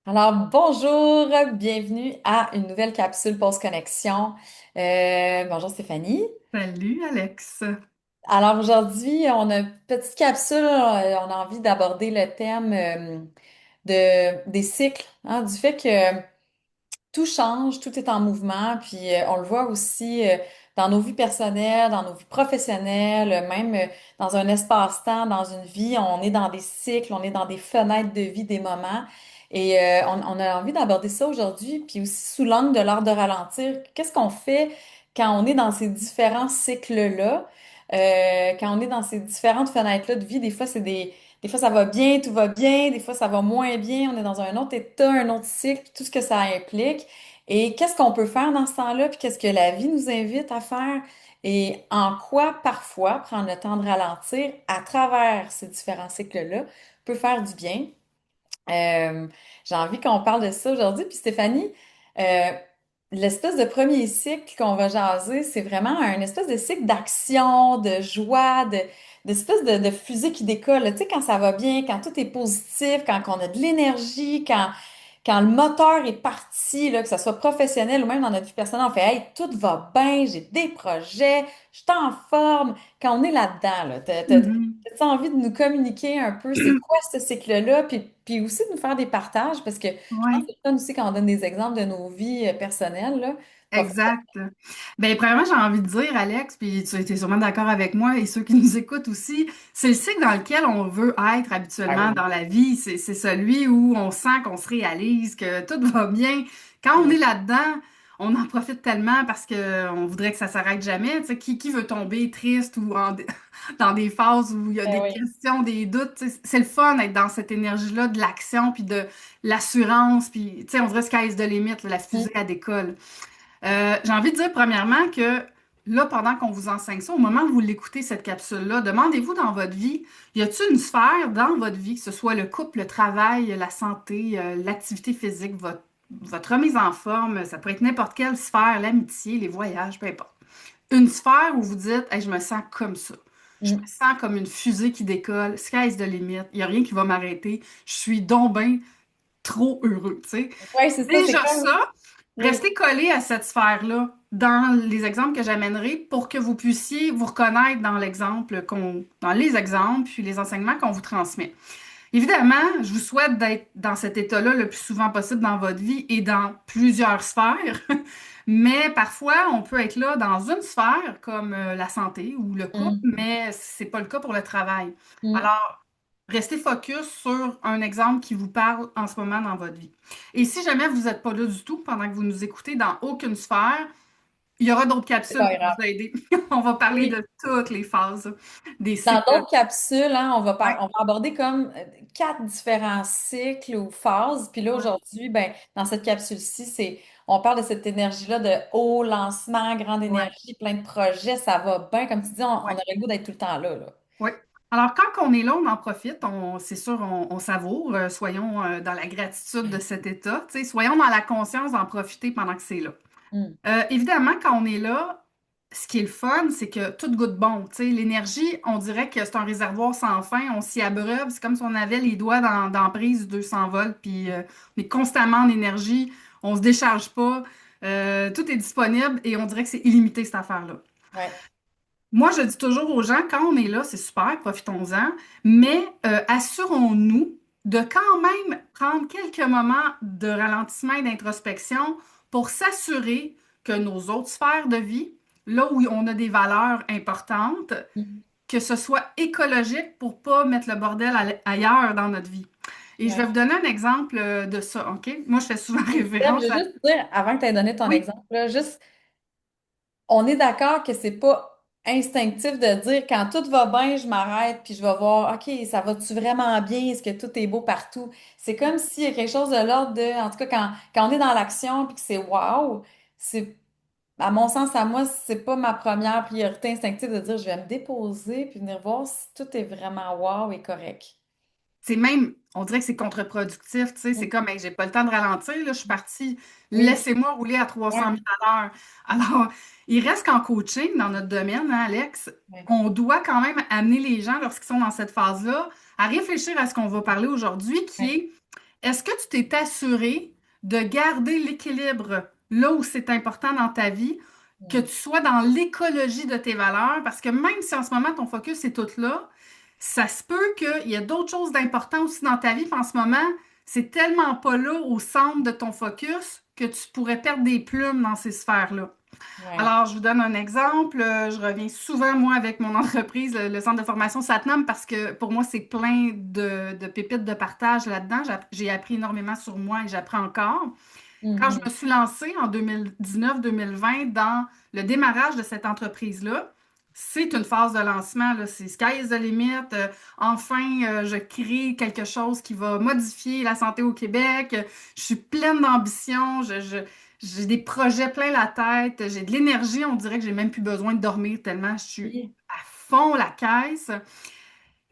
Alors, bonjour, bienvenue à une nouvelle capsule Pause Connexion. Bonjour Stéphanie. Salut Alex. Alors aujourd'hui, on a une petite capsule, on a envie d'aborder le thème des cycles, hein, du fait que tout change, tout est en mouvement, puis on le voit aussi dans nos vies personnelles, dans nos vies professionnelles, même dans un espace-temps, dans une vie, on est dans des cycles, on est dans des fenêtres de vie, des moments. Et on a envie d'aborder ça aujourd'hui, puis aussi sous l'angle de l'art de ralentir. Qu'est-ce qu'on fait quand on est dans ces différents cycles-là? Quand on est dans ces différentes fenêtres-là de vie, des fois, des fois, ça va bien, tout va bien. Des fois, ça va moins bien. On est dans un autre état, un autre cycle, puis tout ce que ça implique. Et qu'est-ce qu'on peut faire dans ce temps-là, puis qu'est-ce que la vie nous invite à faire? Et en quoi, parfois, prendre le temps de ralentir à travers ces différents cycles-là peut faire du bien. Euh, j'ai envie qu'on parle de ça aujourd'hui. Puis Stéphanie, euh, l'espèce de premier cycle qu'on va jaser, c'est vraiment un espèce de cycle d'action, de joie, d'espèce de fusée qui décolle. Tu sais, quand ça va bien, quand tout est positif, quand on a de l'énergie, quand le moteur est parti, là, que ce soit professionnel ou même dans notre vie personnelle, on fait Hey, tout va bien, j'ai des projets, je suis en forme. Quand on est là-dedans, là, Mhm. as-tu envie de nous communiquer un peu c'est quoi ce cycle-là, puis aussi de nous faire des partages, parce que je pense que Oui, c'est fun aussi quand on donne des exemples de nos vies personnelles, là. exact. Ben, premièrement, j'ai envie de dire, Alex, puis tu es sûrement d'accord avec moi et ceux qui nous écoutent aussi, c'est le cycle dans lequel on veut être Ah habituellement oui. dans la vie. C'est celui où on sent qu'on se réalise, que tout va bien. Quand on Ouais. est là-dedans, on en profite tellement parce que on voudrait que ça s'arrête jamais. Tu sais, qui veut tomber triste ou dans des phases où il y a Ben des oui. questions, des doutes? Tu sais, c'est le fun d'être dans cette énergie-là de l'action puis de l'assurance. Puis, tu sais, on dirait sky is the limit, là, la Mm. fusée à décolle. J'ai envie de dire premièrement que là, pendant qu'on vous enseigne ça, au moment où vous l'écoutez, cette capsule-là, demandez-vous dans votre vie, y a-t-il une sphère dans votre vie, que ce soit le couple, le travail, la santé, l'activité physique, votre remise en forme, ça pourrait être n'importe quelle sphère, l'amitié, les voyages, peu importe. Une sphère où vous dites, hey, je me sens comme ça. Je me Mm. sens comme une fusée qui décolle, sky's the limit, il n'y a rien qui va m'arrêter, je suis donc ben trop heureux, tu sais. Ouais, c'est ça, c'est Déjà comme. ça, Oui. restez collé à cette sphère-là dans les exemples que j'amènerai pour que vous puissiez vous reconnaître dans dans les exemples puis les enseignements qu'on vous transmet. Évidemment, je vous souhaite d'être dans cet état-là le plus souvent possible dans votre vie et dans plusieurs sphères. Mais parfois, on peut être là dans une sphère comme la santé ou le couple, Mm. mais c'est pas le cas pour le travail. Mm. Alors, restez focus sur un exemple qui vous parle en ce moment dans votre vie. Et si jamais vous n'êtes pas là du tout pendant que vous nous écoutez dans aucune sphère, il y aura d'autres C'est capsules pas pour grave. vous aider. On va parler Oui. de toutes les phases des Dans cycles. d'autres capsules, hein, Ouais, on va aborder comme quatre différents cycles ou phases. Puis là, ouais, aujourd'hui, ben, dans cette capsule-ci, on parle de cette énergie-là de haut lancement, grande ouais, énergie, plein de projets, ça va bien. Comme tu dis, on ouais. aurait le goût d'être tout le temps là, là. Ouais. Alors, quand on est là, on en profite, c'est sûr, on savoure, soyons dans la gratitude de cet état, tu sais, soyons dans la conscience d'en profiter pendant que c'est là. Mm. Évidemment, quand on est là, ce qui est le fun, c'est que tout goûte bon, tu sais, l'énergie, on dirait que c'est un réservoir sans fin, on s'y abreuve, c'est comme si on avait les doigts dans la prise du 200 volts, puis on est constamment en énergie, on se décharge pas, tout est disponible et on dirait que c'est illimité cette affaire-là. Ouais. Moi, je dis toujours aux gens, quand on est là, c'est super, profitons-en, mais assurons-nous de quand même prendre quelques moments de ralentissement et d'introspection pour s'assurer que nos autres sphères de vie, là où on a des valeurs importantes, Mm. que ce soit écologique pour pas mettre le bordel ailleurs dans notre vie. Et je vais Ouais. vous donner un exemple de ça, OK? Moi, je fais souvent Steph, je référence veux à... juste dire, avant que tu aies donné ton Oui, exemple, là, juste on est d'accord que c'est pas instinctif de dire quand tout va bien, je m'arrête puis je vais voir, OK, ça va-tu vraiment bien? Est-ce que tout est beau partout? C'est comme s'il y a quelque chose de l'ordre de, en tout cas, quand on est dans l'action puis que c'est wow, c'est, à mon sens, à moi, c'est pas ma première priorité instinctive de dire je vais me déposer puis venir voir si tout est vraiment wow et correct. c'est même, on dirait que c'est contre-productif, tu sais, c'est Mm. comme, hey, j'ai pas le temps de ralentir, là, je suis partie, Oui. laissez-moi rouler à 300 Ouais. 000 à l'heure. Alors, il reste qu'en coaching, dans notre domaine, hein, Alex, Ouais. on doit quand même amener les gens, lorsqu'ils sont dans cette phase-là, à réfléchir à ce qu'on va parler aujourd'hui, qui Ouais. est, est-ce que tu t'es assuré de garder l'équilibre là où c'est important dans ta vie, que Mm. tu sois dans l'écologie de tes valeurs? Parce que même si en ce moment ton focus est tout là, ça se peut qu'il y ait d'autres choses d'important aussi dans ta vie, puis en ce moment, c'est tellement pas là au centre de ton focus que tu pourrais perdre des plumes dans ces sphères-là. Ouais. Alors, je vous donne un exemple. Je reviens souvent, moi, avec mon entreprise, le centre de formation Satnam, parce que pour moi, c'est plein de pépites de partage là-dedans. J'ai appris énormément sur moi et j'apprends encore. Quand je me Mhm. suis lancée en 2019-2020 dans le démarrage de cette entreprise-là, c'est une phase de lancement, là, c'est sky is the limit. Enfin, je crée quelque chose qui va modifier la santé au Québec. Je suis pleine d'ambition. J'ai des projets plein la tête. J'ai de l'énergie. On dirait que j'ai même plus besoin de dormir tellement je suis Oui. à fond la caisse.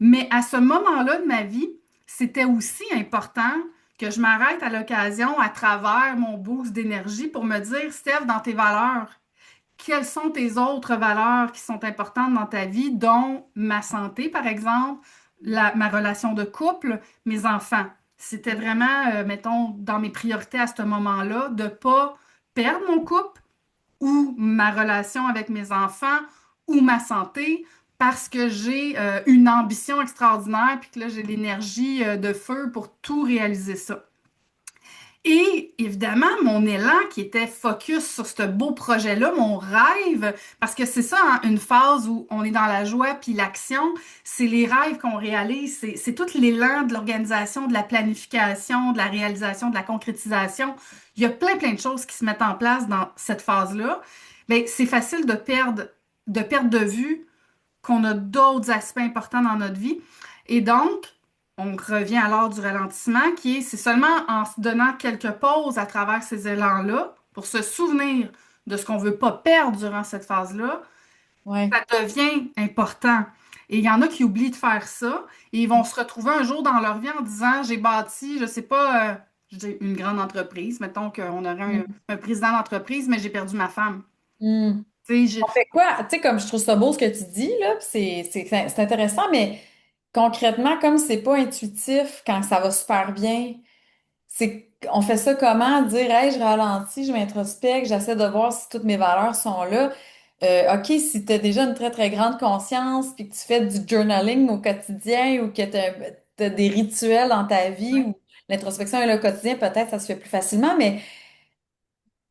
Mais à ce moment-là de ma vie, c'était aussi important que je m'arrête à l'occasion à travers mon boost d'énergie pour me dire, Steph, dans tes valeurs, quelles sont tes autres valeurs qui sont importantes dans ta vie, dont ma santé, par exemple, ma relation de couple, mes enfants. C'était vraiment, mettons, dans mes priorités à ce moment-là, de ne pas perdre mon couple ou ma relation avec mes enfants ou ma santé parce que j'ai une ambition extraordinaire puis que là, j'ai l'énergie de feu pour tout réaliser ça. Et évidemment, mon élan qui était focus sur ce beau projet-là, mon rêve, parce que c'est ça, hein, une phase où on est dans la joie puis l'action, c'est les rêves qu'on réalise, c'est tout l'élan de l'organisation, de la planification, de la réalisation, de la concrétisation. Il y a plein de choses qui se mettent en place dans cette phase-là. Mais c'est facile de perdre de vue qu'on a d'autres aspects importants dans notre vie. Et donc, on revient alors du ralentissement qui est, c'est seulement en se donnant quelques pauses à travers ces élans-là pour se souvenir de ce qu'on ne veut pas perdre durant cette phase-là, Ouais. ça devient important. Et il y en a qui oublient de faire ça et ils vont se retrouver un jour dans leur vie en disant, j'ai bâti, je sais pas, je dis une grande entreprise, mettons qu'on aurait Mm. un président d'entreprise, mais j'ai perdu ma femme. Mm. Tu sais, On fait quoi? Tu sais, comme je trouve ça beau ce que tu dis, là, puis c'est intéressant, mais concrètement, comme c'est pas intuitif quand ça va super bien, on fait ça comment? Dire, hey, je ralentis, je m'introspecte, j'essaie de voir si toutes mes valeurs sont là. OK, si tu as déjà une très, très grande conscience, puis que tu fais du journaling au quotidien ou que tu as des rituels dans ta vie ouais. où l'introspection est le quotidien, peut-être ça se fait plus facilement, mais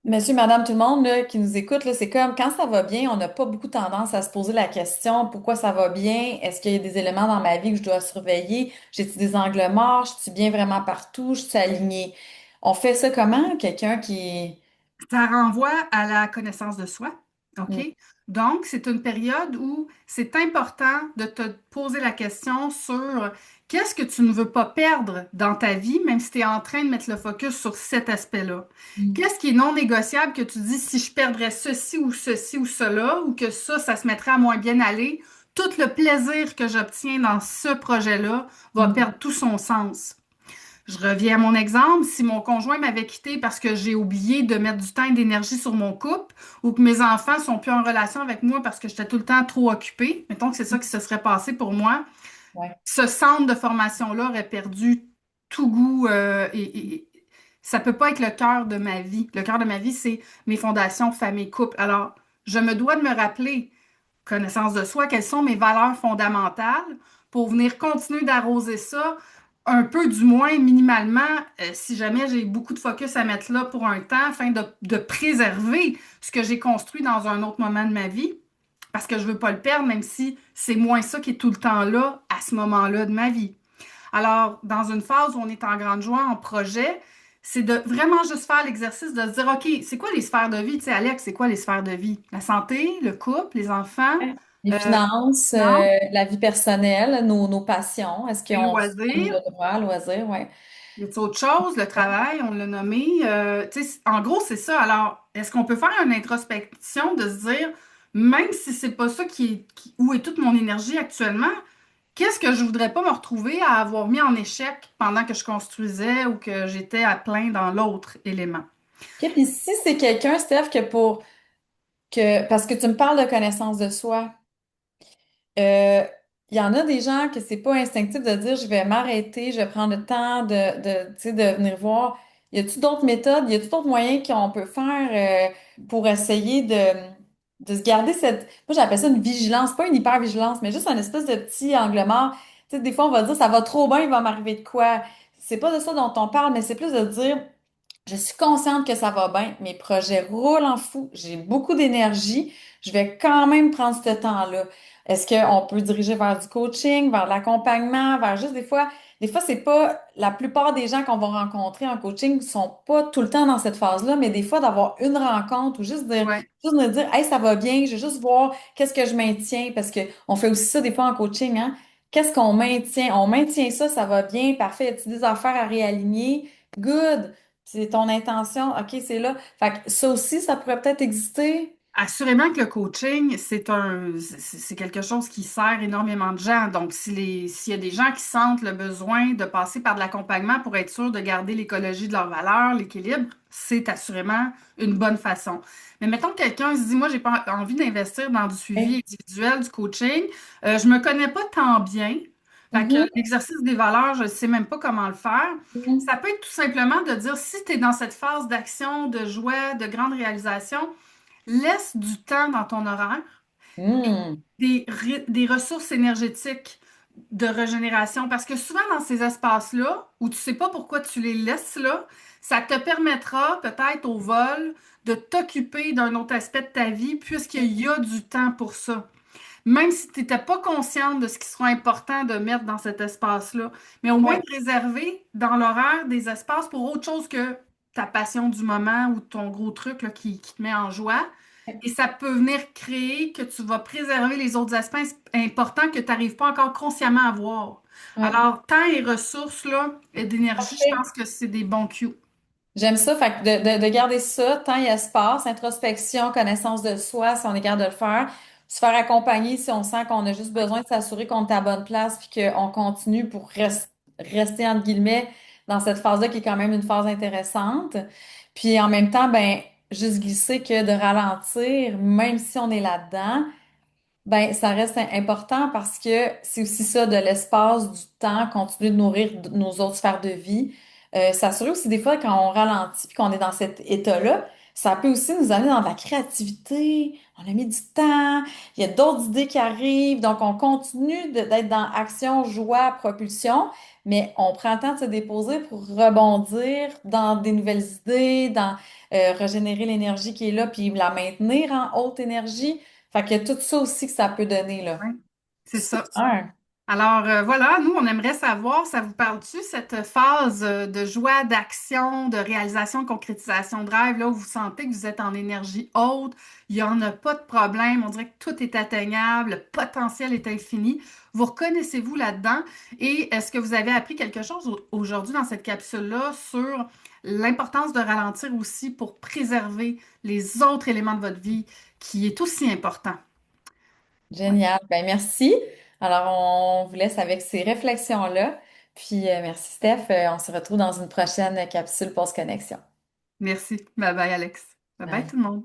monsieur, madame, tout le monde là, qui nous écoute, là, c'est comme quand ça va bien, on n'a pas beaucoup tendance à se poser la question pourquoi ça va bien? Est-ce qu'il y a des éléments dans ma vie que je dois surveiller? J'ai-tu des angles morts? Je suis bien vraiment partout? Je suis alignée? On fait ça comment? Quelqu'un qui... Ça renvoie à la connaissance de soi. OK? Hmm. Donc, c'est une période où c'est important de te poser la question sur qu'est-ce que tu ne veux pas perdre dans ta vie, même si tu es en train de mettre le focus sur cet aspect-là. Hmm. Qu'est-ce qui est non négociable que tu dis si je perdrais ceci ou cela, ou que ça se mettrait à moins bien aller, tout le plaisir que j'obtiens dans ce projet-là va Hmm. perdre tout son sens. Je reviens à mon exemple, si mon conjoint m'avait quitté parce que j'ai oublié de mettre du temps et d'énergie sur mon couple, ou que mes enfants sont plus en relation avec moi parce que j'étais tout le temps trop occupée, mettons que c'est ça qui se serait passé pour moi, Ouais. ce centre de formation-là aurait perdu tout goût et ça peut pas être le cœur de ma vie. Le cœur de ma vie, c'est mes fondations famille, couple. Alors, je me dois de me rappeler, connaissance de soi, quelles sont mes valeurs fondamentales pour venir continuer d'arroser ça un peu du moins minimalement, si jamais j'ai beaucoup de focus à mettre là pour un temps, afin de préserver ce que j'ai construit dans un autre moment de ma vie, parce que je veux pas le perdre, même si c'est moins ça qui est tout le temps là à ce moment-là de ma vie. Alors, dans une phase où on est en grande joie, en projet, c'est de vraiment juste faire l'exercice de se dire, OK, c'est quoi les sphères de vie? Tu sais, Alex, c'est quoi les sphères de vie? La santé, le couple, les enfants, Ouais. Les euh, finances, non, la vie personnelle, nos passions, est-ce les qu'on se donne loisirs. le droit, loisir? Ouais. Y a autre chose? Le travail, on l'a nommé. Tu sais, en gros, c'est ça. Alors, est-ce qu'on peut faire une introspection de se dire, même si c'est pas ça où est toute mon énergie actuellement, qu'est-ce que je voudrais pas me retrouver à avoir mis en échec pendant que je construisais ou que j'étais à plein dans l'autre élément? OK, puis si c'est quelqu'un, Steph, parce que tu me parles de connaissance de soi, il y en a des gens que c'est pas instinctif de dire je vais m'arrêter, je vais prendre le temps tu sais, de venir voir. Y a-t-il d'autres méthodes, y a-t-il d'autres moyens qu'on peut faire pour essayer de se garder cette. Moi, j'appelle ça une vigilance, pas une hyper-vigilance, mais juste un espèce de petit angle mort. Tu sais, des fois, on va dire ça va trop bien, il va m'arriver de quoi. C'est pas de ça dont on parle, mais c'est plus de dire je suis consciente que ça va bien, mes projets roulent en fou, j'ai beaucoup d'énergie, je vais quand même prendre ce temps-là. Est-ce qu'on peut diriger vers du coaching, vers de l'accompagnement, vers juste des fois, c'est pas, la plupart des gens qu'on va rencontrer en coaching sont pas tout le temps dans cette phase-là, mais des fois, d'avoir une rencontre ou Ouais. juste me dire, hey, ça va bien, je vais juste voir qu'est-ce que je maintiens, parce que on fait aussi ça des fois en coaching, hein. Qu'est-ce qu'on maintient? On maintient ça, ça va bien, parfait. Y a-t-il des affaires à réaligner? Good. C'est ton intention, OK, c'est là. Fait que ça aussi, ça pourrait peut-être exister. Assurément que le coaching, c'est quelque chose qui sert énormément de gens. Donc, s'il y a des gens qui sentent le besoin de passer par de l'accompagnement pour être sûr de garder l'écologie de leurs valeurs, l'équilibre, c'est assurément une bonne façon. Mais mettons que quelqu'un se dit, moi, j'ai pas envie d'investir dans du suivi Oui. individuel, du coaching. Je me connais pas tant bien. Fait que Mhm, l'exercice des valeurs, je ne sais même pas comment le faire. mhm, Ça peut être tout simplement de dire, si tu es dans cette phase d'action, de joie, de grande réalisation, laisse du temps dans ton horaire, mhm. des ressources énergétiques de régénération, parce que souvent dans ces espaces-là, où tu sais pas pourquoi tu les laisses là, ça te permettra peut-être au vol de t'occuper d'un autre aspect de ta vie, puisqu'il y a du temps pour ça. Même si tu n'étais pas consciente de ce qui sera important de mettre dans cet espace-là, mais au moins Ouais, de réserver dans l'horaire des espaces pour autre chose que ta passion du moment ou ton gros truc là, qui te met en joie. Et ça peut venir créer que tu vas préserver les autres aspects importants que tu n'arrives pas encore consciemment à voir. ouais. Alors, temps et ressources là, et d'énergie, je pense Parfait. que c'est des bons cues. J'aime ça, fait que de garder ça, temps et espace, introspection, connaissance de soi, si on est capable de le faire, se faire accompagner si on sent qu'on a juste besoin de s'assurer qu'on est à la bonne place puis qu'on continue pour rester, entre guillemets, dans cette phase-là qui est quand même une phase intéressante. Puis en même temps, ben, juste glisser que de ralentir, même si on est là-dedans, ben, ça reste important parce que c'est aussi ça, de l'espace, du temps, continuer de nourrir nos autres sphères de vie. S'assurer aussi des fois quand on ralentit puis qu'on est dans cet état-là, ça peut aussi nous amener dans de la créativité. On a mis du temps, il y a d'autres idées qui arrivent, donc on continue d'être dans action, joie, propulsion, mais on prend le temps de se déposer pour rebondir dans des nouvelles idées, dans régénérer l'énergie qui est là puis la maintenir en haute énergie. Fait qu'il y a tout ça aussi que ça peut donner, là. Ouais, c'est ça. Super. Alors voilà, nous, on aimerait savoir, ça vous parle-tu, cette phase de joie, d'action, de réalisation, de concrétisation de rêve, là où vous sentez que vous êtes en énergie haute, il n'y en a pas de problème, on dirait que tout est atteignable, le potentiel est infini. Vous reconnaissez-vous là-dedans? Et est-ce que vous avez appris quelque chose aujourd'hui dans cette capsule-là sur l'importance de ralentir aussi pour préserver les autres éléments de votre vie qui est aussi important? Ouais. Génial. Ben, merci. Alors, on vous laisse avec ces réflexions-là. Puis, merci, Steph. On se retrouve dans une prochaine capsule Pause Connexion. Merci. Bye bye, Alex. Bye bye, Bye. tout le monde.